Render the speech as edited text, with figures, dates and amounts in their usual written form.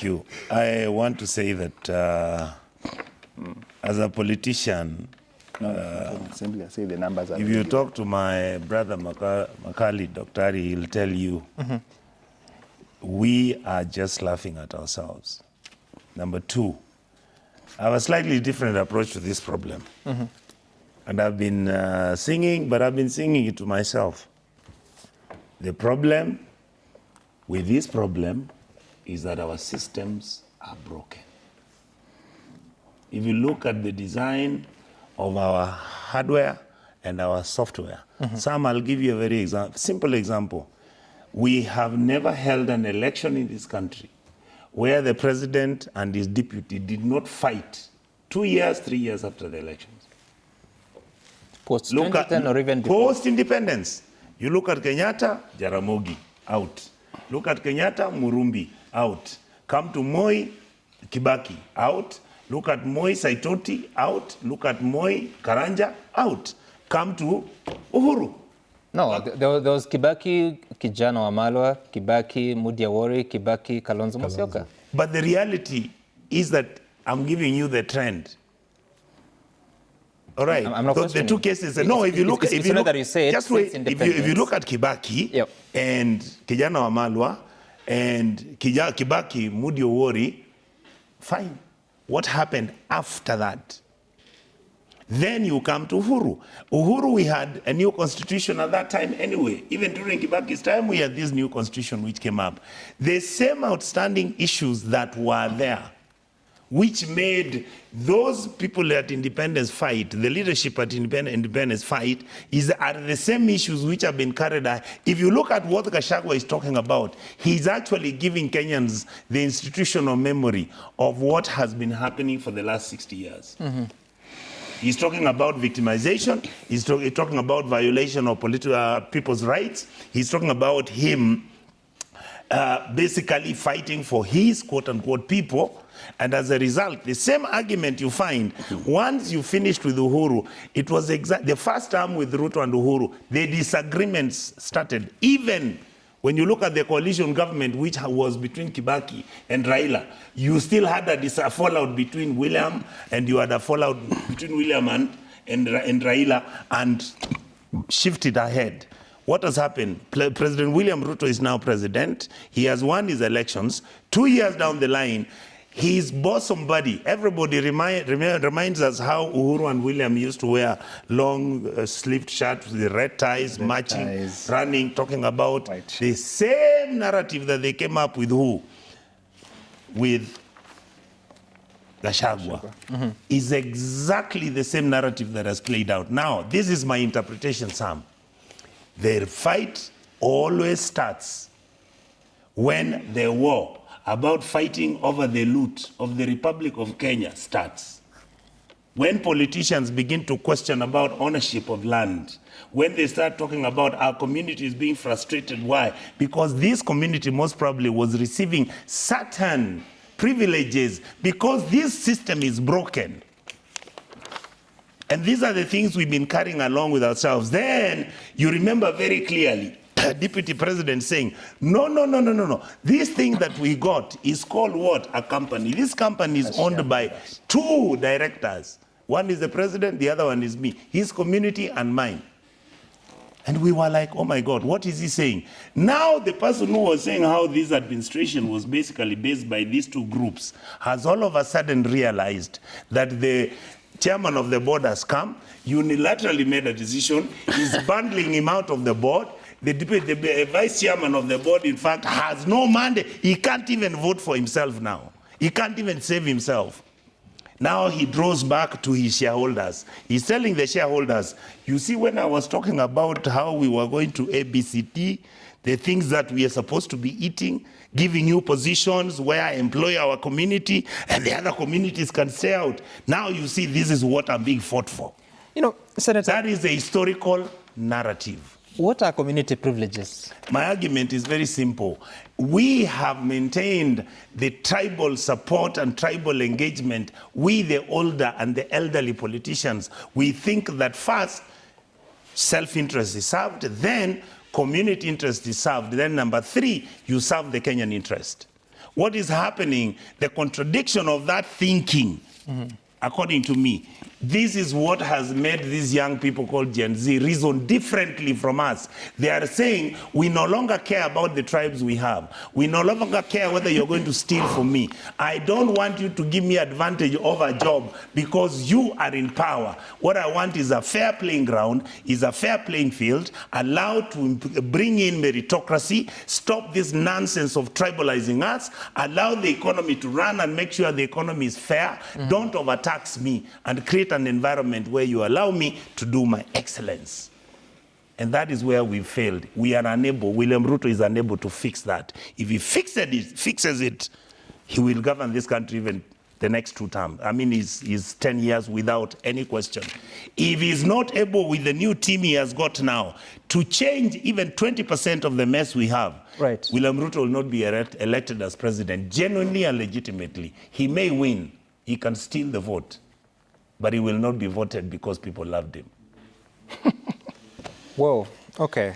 you. I want to say that as a politician, simply say the numbers. If you talk to my brother Makali, Dr. Ari, he'll tell you, we are just laughing at ourselves. Number two, I have a slightly different approach to this problem. And I've been singing, but I've been singing it to myself. The problem with this problem is that our systems are broken. If you look at the design of our hardware and our software, Sam, I'll give you a very simple example. We have never held an election in this country where the president and his deputy did not fight 2 years, 3 years after the elections. Post-2010 or even before? Post-independence. You look at Kenyatta, Jaramogi, out. Look at Kenyatta, Murumbi, out. Come to Moi, Kibaki, out. Look at Moi, Saitoti, out. Look at Moi, Karanja, out. Come to Uhuru. No, there was Kibaki, Kijana Wamalwa, Kibaki, Mudiawori, Kibaki, Kalonzo Musyoka. But the reality is that I'm giving you the trend. All right. I'm not the two cases. No, if you look, that you say just wait. If you look at Kibaki and Kijana Wamalwa and Kibaki, Mudiawori, fine. What happened after that? Then you come to Uhuru. Uhuru, we had a new constitution at that time anyway. Even during Kibaki's time, we had this new constitution which came up. The same outstanding issues that were there, which made those people at independence fight, the leadership at independence fight, are the same issues which have been carried out. If you look at what Gachagua is talking about, he's actually giving Kenyans the institutional memory of what has been happening for the last 60 years. He's talking about victimization. He's talking about violation of people's rights. He's talking about him basically fighting for his quote-unquote people. And as a result, the same argument you find, once you finished with Uhuru, it was the first time with Ruto and Uhuru, the disagreements started. Even when you look at the coalition government, which was between Kibaki and Raila, you still had a fallout between William, and you had a fallout between William and Raila, and shifted ahead. What has happened? President William Ruto is now president. He has won his elections. 2 years down the line, his bosom buddy, everybody reminds us how Uhuru and William used to wear long sleeved shirts with the red ties, marching, running, talking about the same narrative that they came up with who? With Gachagua. Is exactly the same narrative that has played out. Now, this is my interpretation, Sam. The fight always starts when the war about fighting over the loot of the Republic of Kenya starts. When politicians begin to question about ownership of land, when they start talking about our communities being frustrated, why? Because this community most probably was receiving certain privileges because this system is broken. And these are the things we've been carrying along with ourselves. Then you remember very clearly Deputy President saying, no. This thing that we got is called what? A company. This company is owned by two directors. One is the president, the other one is me. His community and mine. And we were like, oh my God, what is he saying? Now the person who was saying how this administration was basically based by these two groups has all of a sudden realized that the chairman of the board has come, unilaterally made a decision, is bundling him out of the board. The vice chairman of the board, in fact, has no mandate. He can't even vote for himself now. He can't even save himself. Now he draws back to his shareholders. He's telling the shareholders, you see, when I was talking about how we were going to ABCD, the things that we are supposed to be eating, giving you positions where I employ our community and the other communities can stay out. Now you see, this is what I'm being fought for. You know, Senator, that is a historical narrative. What are community privileges? My argument is very simple. We have maintained the tribal support and tribal engagement. We, the older and the elderly politicians, we think that first, self-interest is served, then community interest is served, then number three, you serve the Kenyan interest. What is happening, the contradiction of that thinking, according to me, this is what has made these young people called Gen Z reason differently from us. They are saying, we no longer care about the tribes we have. We no longer care whether you're going to steal from me. I don't want you to give me advantage over a job because you are in power. What I want is a fair playing ground, is a fair playing field, allowed to bring in meritocracy, stop this nonsense of tribalizing us, allow the economy to run and make sure the economy is fair. Don't overtax me and create an environment where you allow me to do my excellence. And that is where we failed. We are unable, William Ruto is unable to fix that. If he fixes it, he will govern this country even the next 2 terms. I mean, he's 10 years without any question. If he's not able with the new team he has got now to change even 20% of the mess we have, right, William Ruto will not be elected as president, genuinely and legitimately. He may win, he can steal the vote, but he will not be voted because people loved him. Whoa, okay.